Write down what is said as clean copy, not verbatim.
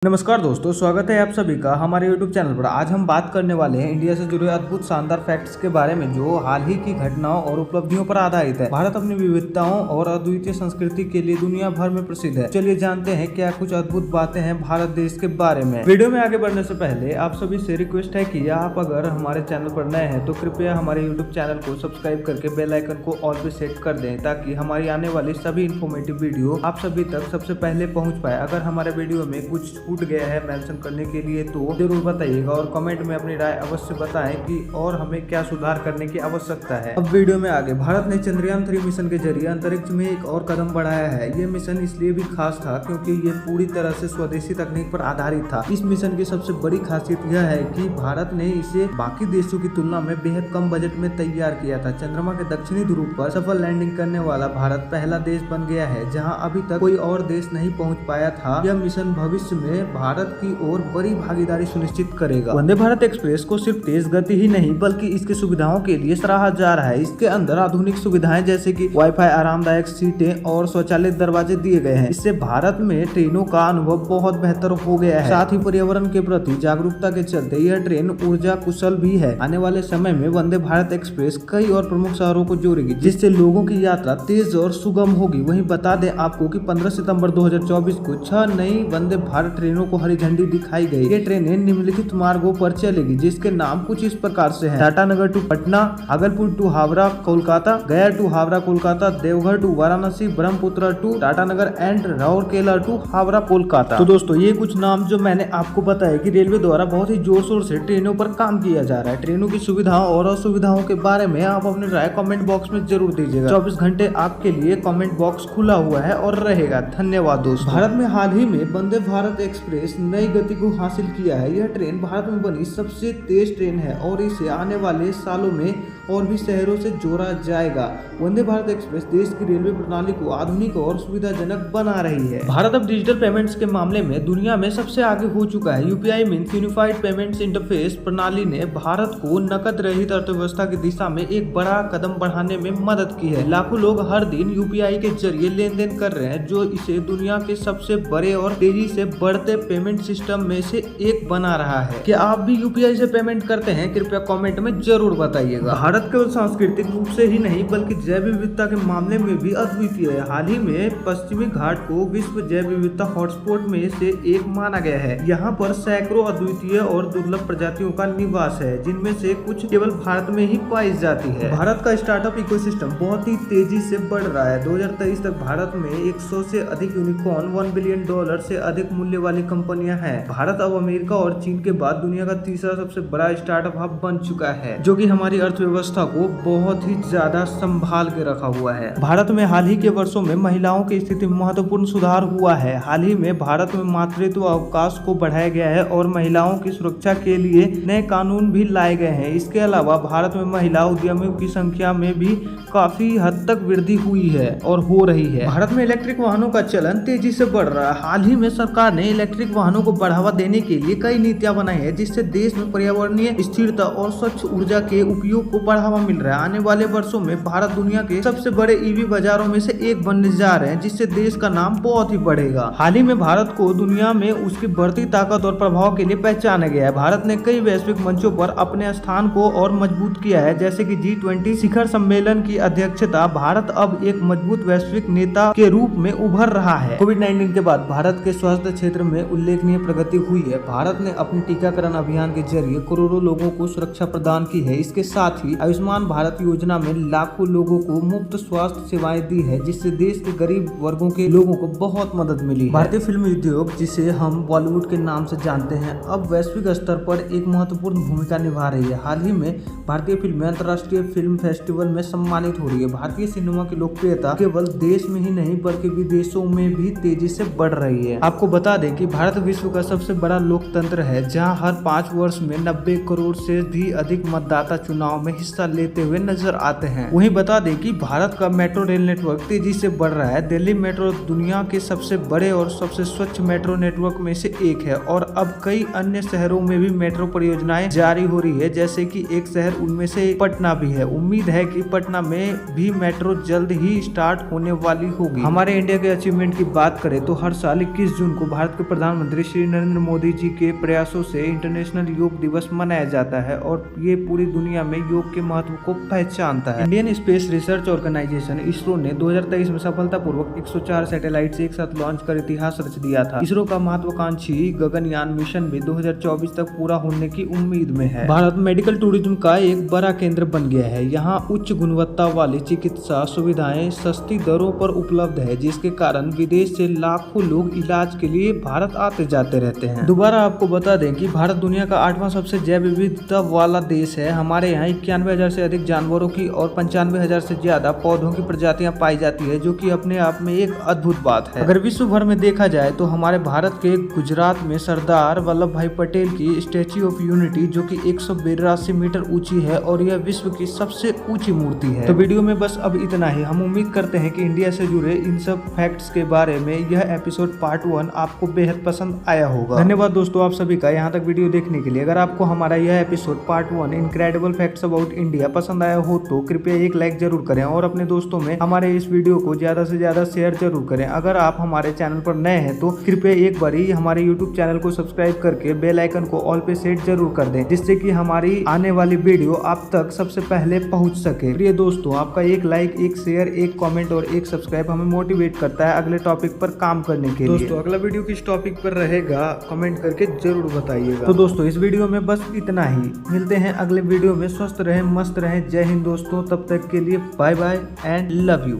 नमस्कार दोस्तों, स्वागत है आप सभी का हमारे YouTube चैनल पर। आज हम बात करने वाले हैं इंडिया से जुड़े अद्भुत शानदार फैक्ट्स के बारे में जो हाल ही की घटनाओं और उपलब्धियों पर आधारित है। भारत अपनी विविधताओं और अद्वितीय संस्कृति के लिए दुनिया भर में प्रसिद्ध है। चलिए जानते हैं क्या कुछ अद्भुत बातें हैं भारत देश के बारे में। वीडियो में आगे बढ़ने से पहले आप सभी से रिक्वेस्ट है कि आप अगर हमारे चैनल पर नए हैं तो कृपया हमारे YouTube चैनल को सब्सक्राइब करके बेल आइकन को ऑल पे सेट कर दें ताकि हमारी आने वाली सभी इन्फॉर्मेटिव वीडियो आप सभी तक सबसे पहले पहुँच पाए। अगर हमारे वीडियो में कुछ छूट गया है करने के लिए तो जरूर बताइएगा और कमेंट में अपनी राय अवश्य बताएं कि और हमें क्या सुधार करने की आवश्यकता है। अब वीडियो में आगे, भारत ने चंद्रयान 3 मिशन के जरिए अंतरिक्ष में एक और कदम बढ़ाया है। ये मिशन इसलिए भी खास था क्योंकि ये पूरी तरह से स्वदेशी तकनीक पर आधारित था। इस मिशन की सबसे बड़ी खासियत यह है कि भारत ने इसे बाकी देशों की तुलना में बेहद कम बजट में तैयार किया था। चंद्रमा के दक्षिणी ध्रुव पर सफल लैंडिंग करने वाला भारत पहला देश बन गया है जहाँ अभी तक कोई और देश नहीं पहुँच पाया था। यह मिशन भविष्य में भारत की ओर बड़ी भागीदारी सुनिश्चित करेगा। वंदे भारत एक्सप्रेस को सिर्फ तेज गति ही नहीं बल्कि इसके सुविधाओं के लिए सराहा जा रहा है। इसके अंदर आधुनिक सुविधाएं जैसे कि वाईफाई, आरामदायक सीटें और स्वचालित दरवाजे दिए गए हैं। इससे भारत में ट्रेनों का अनुभव बहुत बेहतर हो गया है। साथ ही पर्यावरण के प्रति जागरूकता के चलते यह ट्रेन ऊर्जा कुशल भी है। आने वाले समय में वंदे भारत एक्सप्रेस कई और प्रमुख शहरों को जोड़ेगी जिससे लोगों की यात्रा तेज और सुगम होगी। वहीं बता दें आपको कि 15 सितंबर 2024 को 6 नई वंदे भारत ट्रेनों को हरी झंडी दिखाई गई। ये ट्रेनें निम्नलिखित मार्गों पर चलेगी जिसके नाम कुछ इस प्रकार से हैं: Tatanagar to Patna, Bhagalpur to Howrah Kolkata, Gaya to Howrah Kolkata, Deoghar to Varanasi, Brahmaputra to Tatanagar and Rourkela to Howrah Kolkata. तो दोस्तों ये कुछ नाम जो मैंने आपको बताया कि रेलवे द्वारा बहुत ही जोर शोर से ट्रेनों पर काम किया जा रहा है। ट्रेनों की सुविधाओं और असुविधाओं के बारे में आप अपनी राय कमेंट बॉक्स में जरूर दीजिएगा। 24 घंटे आपके लिए कमेंट बॉक्स खुला हुआ है और रहेगा। धन्यवाद दोस्तों। भारत में हाल ही में वंदे भारत एक्सप्रेस नई गति को हासिल किया है। यह ट्रेन भारत में बनी सबसे तेज ट्रेन है और इसे आने वाले सालों में और भी शहरों से जोड़ा जाएगा। वंदे भारत एक्सप्रेस देश की रेलवे प्रणाली को आधुनिक और सुविधाजनक बना रही है। भारत अब डिजिटल पेमेंट्स के मामले में दुनिया में सबसे आगे हो चुका है। UPI means unified payments interface प्रणाली ने भारत को नकद रहित अर्थव्यवस्था की दिशा में एक बड़ा कदम बढ़ाने में मदद की है। लाखों लोग हर दिन यूपीआई के जरिए लेन देन कर रहे हैं जो इसे दुनिया के सबसे बड़े और तेजी से बढ़ते पेमेंट सिस्टम में से एक बना रहा है। क्या आप भी यूपीआई से पेमेंट करते हैं? कृपया कमेंट में जरूर बताइएगा। भारत केवल सांस्कृतिक रूप से ही नहीं बल्कि जैव विविधता के मामले में भी अद्वितीय है। हाल ही में पश्चिमी घाट को विश्व जैव विविधता हॉटस्पॉट में से एक माना गया है। यहाँ पर सैकड़ों अद्वितीय और दुर्लभ प्रजातियों का निवास है जिनमें से कुछ केवल भारत में ही पाई जाती है। भारत का स्टार्टअप इकोसिस्टम बहुत ही तेजी से बढ़ रहा है। 2023 तक भारत में 100 से अधिक यूनिकॉर्न, $1 बिलियन से अधिक मूल्य वाली कंपनियां हैं। भारत अब अमेरिका और चीन के बाद दुनिया का तीसरा सबसे बड़ा स्टार्टअप हब बन चुका है जो कि हमारी अर्थव्यवस्था को बहुत ही ज्यादा संभाल के रखा हुआ है। भारत में हाल ही के वर्षों में महिलाओं की स्थिति में महत्वपूर्ण सुधार हुआ है। हाल ही में भारत में मातृत्व अवकाश को बढ़ाया गया है और महिलाओं की सुरक्षा के लिए नए कानून भी लाए गए हैं। इसके अलावा भारत में महिला उद्यमियों की संख्या में भी काफी हद तक वृद्धि हुई है और हो रही है। भारत में इलेक्ट्रिक वाहनों का चलन तेजी से बढ़ रहा है। हाल ही में सरकार ने इलेक्ट्रिक वाहनों को बढ़ावा देने के लिए कई नीतियां बनाई है जिससे देश में पर्यावरणीय स्थिरता और स्वच्छ ऊर्जा के उपयोग को बढ़ावा मिल रहा है। आने वाले वर्षों में भारत दुनिया के सबसे बड़े ईवी बाजारों में से एक बनने जा रहे हैं जिससे देश का नाम बहुत ही बढ़ेगा। हाल ही में भारत को दुनिया में उसकी बढ़ती ताकत और प्रभाव के लिए पहचाना गया है। भारत ने कई वैश्विक मंचों पर अपने स्थान को और मजबूत किया है जैसे कि G20 शिखर सम्मेलन की अध्यक्षता। भारत अब एक मजबूत वैश्विक नेता के रूप में उभर रहा है। कोविड-19 के बाद भारत के स्वास्थ्य क्षेत्र में उल्लेखनीय प्रगति हुई है। भारत ने अपने टीकाकरण अभियान के जरिए करोड़ों लोगों को सुरक्षा प्रदान की है। इसके साथ ही आयुष्मान भारत योजना में लाखों लोगों को मुफ्त स्वास्थ्य सेवाएं दी है जिससे देश के गरीब वर्गों के लोगों को बहुत मदद मिली। भारतीय फिल्म उद्योग जिसे हम बॉलीवुड के नाम से जानते हैं अब वैश्विक स्तर पर एक महत्वपूर्ण भूमिका निभा रही है। हाल ही में भारतीय फिल्में अंतर्राष्ट्रीय फिल्म फेस्टिवल में सम्मानित हो रही है। भारतीय सिनेमा की लोकप्रियता केवल देश में ही नहीं बल्कि विदेशों में भी तेजी से बढ़ रही है। आपको बता दें कि भारत विश्व का सबसे बड़ा लोकतंत्र है जहां हर 5 वर्ष में 90 करोड़ से भी अधिक मतदाता चुनाव में हिस्सा लेते हुए नजर आते हैं। वहीं बता दें कि भारत का मेट्रो रेल नेटवर्क तेजी से बढ़ रहा है। दिल्ली मेट्रो दुनिया के सबसे बड़े और सबसे स्वच्छ मेट्रो नेटवर्क में से एक है और अब कई अन्य शहरों में भी मेट्रो परियोजनाएं जारी हो रही है जैसे कि एक शहर उनमें से पटना भी है। उम्मीद है कि पटना में भी मेट्रो जल्द ही स्टार्ट होने वाली होगी। हमारे इंडिया के अचीवमेंट की बात करें तो हर साल 21 जून को भारत के प्रधानमंत्री श्री नरेंद्र मोदी जी के प्रयासों से इंटरनेशनल योग दिवस मनाया जाता है और ये पूरी दुनिया में योग के महत्व को पहचानता है। Indian space research organisation ISRO ने 2023 में सफलतापूर्वक 104 सैटेलाइट एक साथ लॉन्च कर इतिहास रच दिया था। इसरो का महत्वाकांक्षी गगनयान मिशन भी 2024 तक पूरा होने की उम्मीद में है। भारत मेडिकल टूरिज्म का एक बड़ा केंद्र बन गया है। यहाँ उच्च गुणवत्ता वाली चिकित्सा सुविधाएं सस्ती दरों पर उपलब्ध है, जिसके कारण विदेश से लाखों लोग इलाज के लिए भारत आते जाते रहते हैं। दोबारा आपको बता दें कि भारत दुनिया का 8वां सबसे जैव विविधता वाला देश है। हमारे यहाँ 91,000 से अधिक जानवरों की और 95,000 से ज्यादा पौधों की प्रजातियां पाई जाती है, जो कि अपने आप में एक अद्भुत बात है। अगर विश्व भर में देखा जाए तो हमारे भारत के गुजरात में सरदार वल्लभ भाई पटेल की स्टैच्यू ऑफ यूनिटी, जो कि 182 मीटर ऊंची है और यह विश्व की सबसे ऊंची मूर्ति है। तो वीडियो में बस अब इतना ही। हम उम्मीद करते हैं कि इंडिया से जुड़े इन सब फैक्ट्स के बारे में यह एपिसोड पार्ट 1 आपको बेहद पसंद आया होगा। धन्यवाद दोस्तों आप सभी का यहाँ तक वीडियो देखने के लिए। अगर आपको हमारा यह episode part 1 incredible facts about India पसंद आया हो तो कृपया एक लाइक जरूर करें और अपने दोस्तों में हमारे इस वीडियो को ज्यादा से ज्यादा शेयर जरूर करें। अगर आप हमारे चैनल पर नए हैं तो कृपया एक बार ही हमारे यूट्यूब चैनल को सब्सक्राइब करके बेल आइकन को ऑल पे सेट जरूर कर दें, जिससे कि हमारी आने वाली वीडियो आप तक सबसे पहले पहुंच सके। प्रिय दोस्तों, आपका एक लाइक, एक शेयर, एक कमेंट और एक सब्सक्राइब हमें मोटिवेट करता है अगले टॉपिक पर काम करने के लिए। दोस्तों अगला वीडियो किस टॉपिक पर रहेगा कमेंट करके जरूर बताइएगा। तो दोस्तों इस वीडियो में बस इतना ही। मिलते हैं अगले वीडियो में। स्वस्थ रहें, मस्त रहें। जय हिंद दोस्तों। तब तक के लिए bye bye and love you.